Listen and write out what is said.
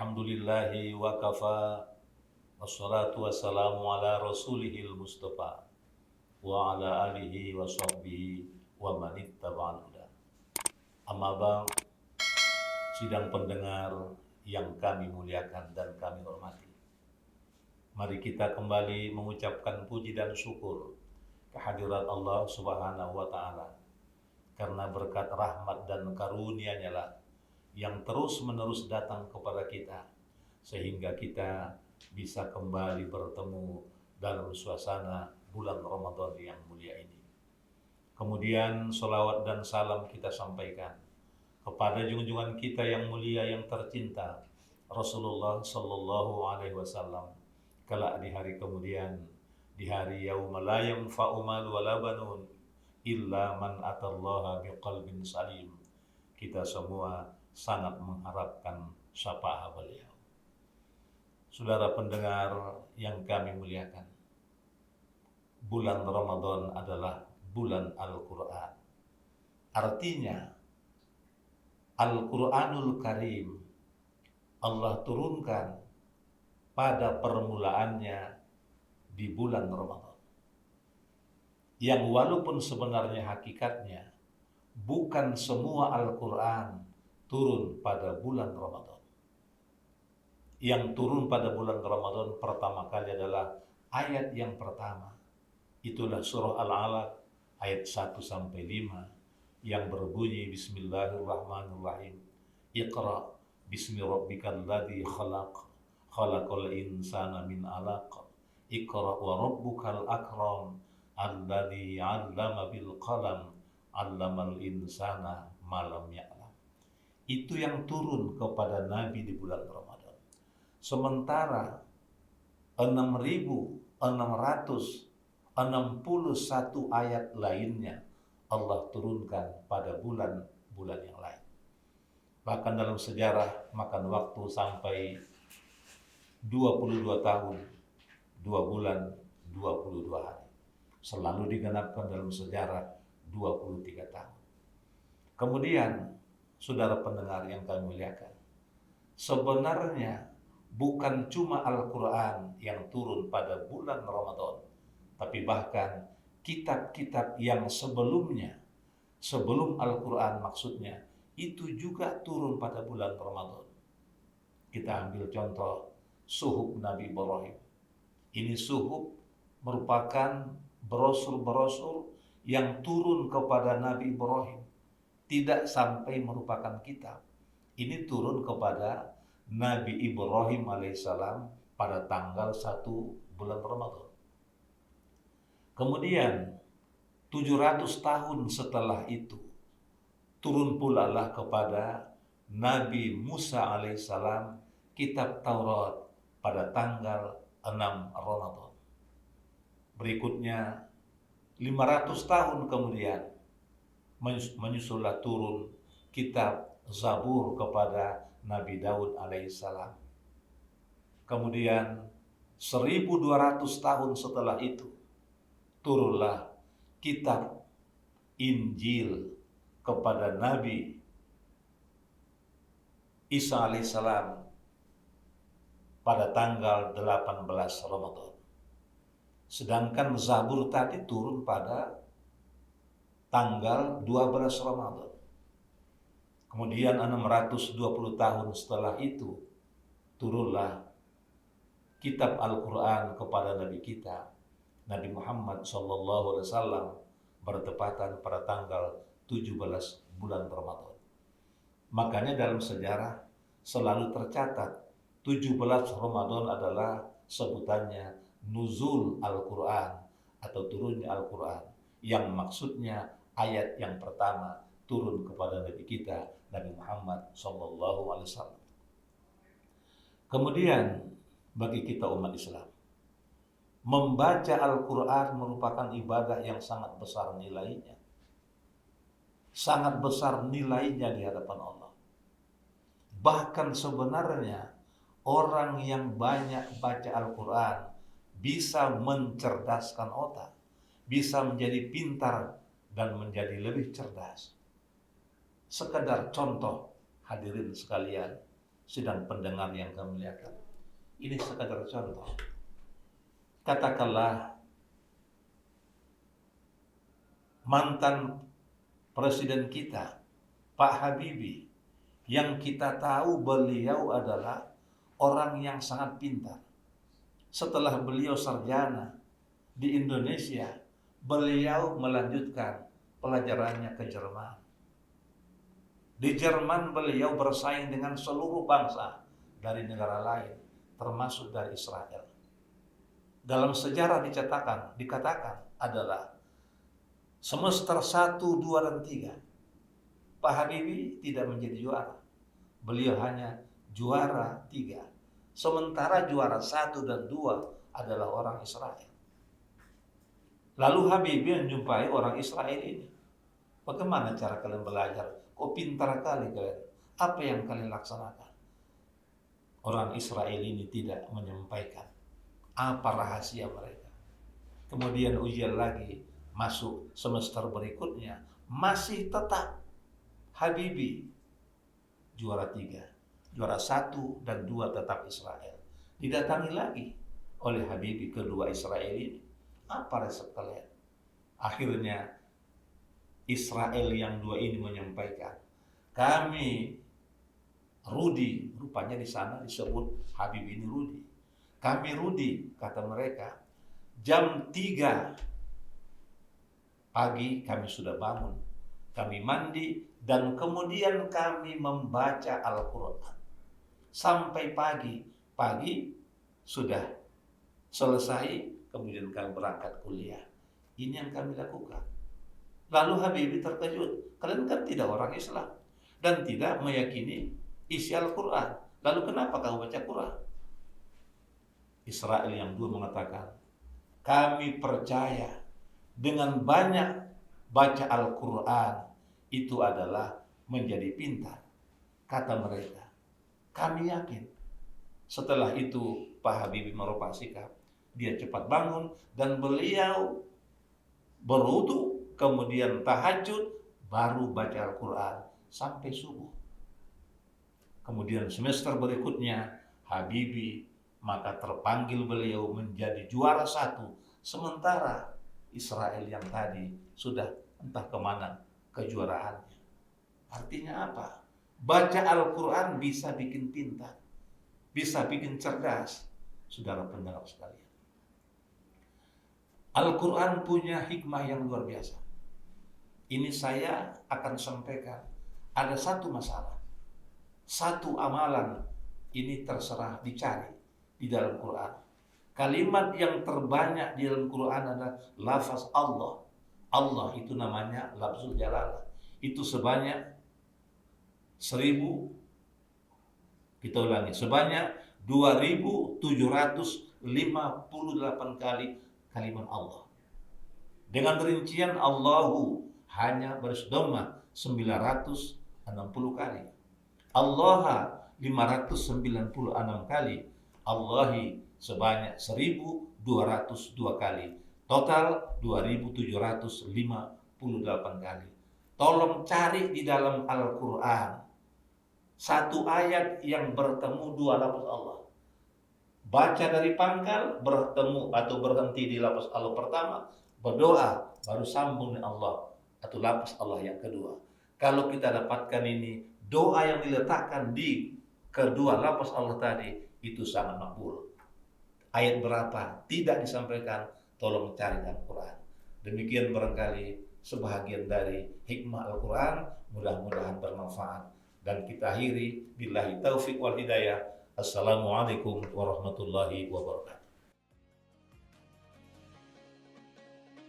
Alhamdulillahi wa kafa. Wassalatu wassalamu ala rasulihil mustafa wa ala alihi wa sahbihi wa manittaba'al huda. Amma ba'd, sidang pendengar yang kami muliakan dan kami hormati. Mari kita kembali mengucapkan puji dan syukur kehadirat Allah Subhanahu wa taala. Karena berkat rahmat dan karunia-Nya lah yang terus-menerus datang kepada kita, sehingga kita bisa kembali bertemu dalam suasana bulan Ramadan yang mulia ini. Kemudian salawat dan salam kita sampaikan kepada junjungan kita yang mulia yang tercinta, Rasulullah Sallallahu Alaihi Wasallam. Kelak di hari kemudian, di hari yauma la yanfa'u malu wala banun illa man atallaha biqalbin salim, kita semua sangat mengharapkan syafaat beliau. Saudara pendengar yang kami muliakan, bulan Ramadan adalah bulan Al-Quran. Artinya, Al-Quranul Karim Allah turunkan pada permulaannya di bulan Ramadan. Yang walaupun sebenarnya hakikatnya bukan semua Al-Quran turun pada bulan Ramadan. Yang turun pada bulan Ramadan pertama kali adalah ayat yang pertama. Itulah surah Al-Alaq ayat 1-5 yang berbunyi Bismillahirrahmanirrahim. Iqra bismi rabbikal ladzi khalaq, khalaqal insana min 'alaq. Iqra wa rabbukal akram, alladzi 'allama bil qalam, 'allamal insana ma lam ya'lam. Itu yang turun kepada Nabi di bulan Ramadan. Sementara 6.661 ayat lainnya Allah turunkan pada bulan-bulan yang lain. Bahkan dalam sejarah makan waktu sampai 22 tahun, 2 bulan, 22 hari. Selalu digenapkan dalam sejarah 23 tahun. Kemudian, saudara pendengar yang kami muliakan, sebenarnya bukan cuma Al-Quran yang turun pada bulan Ramadan, tapi bahkan kitab-kitab yang sebelumnya, sebelum Al-Quran maksudnya, itu juga turun pada bulan Ramadan. Kita ambil contoh Suhuf Nabi Ibrahim. Ini Suhuf merupakan brosur-brosur yang turun kepada Nabi Ibrahim. Tidak sampai merupakan kitab. Ini turun kepada Nabi Ibrahim alaihissalam pada tanggal 1 bulan Ramadan. Kemudian 700 tahun setelah itu turun pula lah kepada Nabi Musa alaihissalam kitab Taurat pada tanggal 6 Ramadan. Berikutnya 500 tahun kemudian menyusullah turun kitab Zabur kepada Nabi Daud alaihissalam. Kemudian 1200 tahun setelah itu turunlah kitab Injil kepada Nabi Isa alaihissalam pada tanggal 18 Ramadan. Sedangkan Zabur tadi turun pada tanggal 12 Ramadan. Kemudian 620 tahun setelah itu turunlah kitab Al-Quran kepada Nabi kita, Nabi Muhammad SAW, bertepatan pada tanggal 17 bulan Ramadan. Makanya dalam sejarah selalu tercatat 17 Ramadan adalah sebutannya Nuzul Al-Quran atau turunnya Al-Quran, yang maksudnya ayat yang pertama turun kepada Nabi kita, Nabi Muhammad SAW. Kemudian bagi kita umat Islam, membaca Al-Quran merupakan ibadah yang sangat besar nilainya. Sangat besar nilainya di hadapan Allah. Bahkan sebenarnya orang yang banyak baca Al-Quran bisa mencerdaskan otak, bisa menjadi pintar dan menjadi lebih cerdas. Sekedar contoh, hadirin sekalian, sidang pendengar yang kami muliakan. Ini sekadar contoh. Katakanlah mantan presiden kita, Pak Habibie, yang kita tahu beliau adalah orang yang sangat pintar. Setelah beliau sarjana di Indonesia, beliau melanjutkan pelajarannya ke Jerman. Di Jerman beliau bersaing dengan seluruh bangsa dari negara lain, termasuk dari Israel. Dalam sejarah dikatakan adalah semester 1, 2, dan 3, Pak Habibie tidak menjadi juara. Beliau hanya juara 3. Sementara juara 1 dan 2 adalah orang Israel. Lalu Habibie menjumpai orang Israel ini. Bagaimana cara kalian belajar? Kok pintar kali kalian? Apa yang kalian laksanakan? Orang Israel ini tidak menyampaikan apa rahasia mereka. Kemudian ujian lagi, masuk semester berikutnya, masih tetap Habibie juara 3, juara 1 dan 2 tetap Israel. Didatangi lagi oleh Habibie kedua Israel ini. Apa resep kalian? Akhirnya Israel yang 2 ini menyampaikan, kami Rudi, rupanya di sana disebut Habibie ini Rudi. Kami Rudi, kata mereka, jam 3 pagi kami sudah bangun, kami mandi, dan kemudian kami membaca Al-Quran. Sampai pagi sudah selesai, kemudian kami berangkat kuliah. Ini yang kami lakukan. Lalu Habibie terkejut, kalian kan tidak orang Islam dan tidak meyakini isi Al-Quran. Lalu kenapa kamu baca Quran? Israel yang 2 mengatakan, kami percaya dengan banyak baca Al-Quran itu adalah menjadi pintar. Kata mereka, kami yakin. Setelah itu Pak Habibie merubah sikap. Dia cepat bangun dan beliau berwudu, kemudian tahajud, baru baca Al-Quran sampai subuh. Kemudian semester berikutnya Habibie, maka terpanggil beliau menjadi juara 1, sementara Israel yang tadi sudah entah kemana kejuaraannya. Artinya apa? Baca Al-Quran bisa bikin pintar, bisa bikin cerdas. Saudara pendengar sekalian, Al-Quran punya hikmah yang luar biasa. Ini saya akan sampaikan. Ada satu masalah, satu amalan, ini terserah dicari di dalam Quran. Kalimat yang terbanyak di dalam Quran adalah lafaz Allah. Allah itu namanya lafzul jalalah. Itu sebanyak 1000, kita ulangi, sebanyak 2758 kali kalimat Allah. Dengan rincian Allahu hanya baris dhamma 960 kali. Allah 596 kali. Allahi sebanyak 1202 kali. Total 2758 kali. Tolong cari di dalam Al-Quran satu ayat yang bertemu 2 lafaz Allah. Baca dari pangkal, bertemu atau berhenti di lafaz Allah pertama, berdoa, baru sambung dengan Allah atau lafaz Allah yang kedua. Kalau kita dapatkan ini, doa yang diletakkan di kedua lafaz Allah tadi, itu sangat makbul. Ayat berapa? Tidak disampaikan, tolong cari dalam Quran. Demikian barangkali sebahagian dari hikmah Al-Quran, mudah-mudahan bermanfaat. Dan kita akhiri, billahi taufiq wal hidayah. Assalamualaikum warahmatullahi wabarakatuh.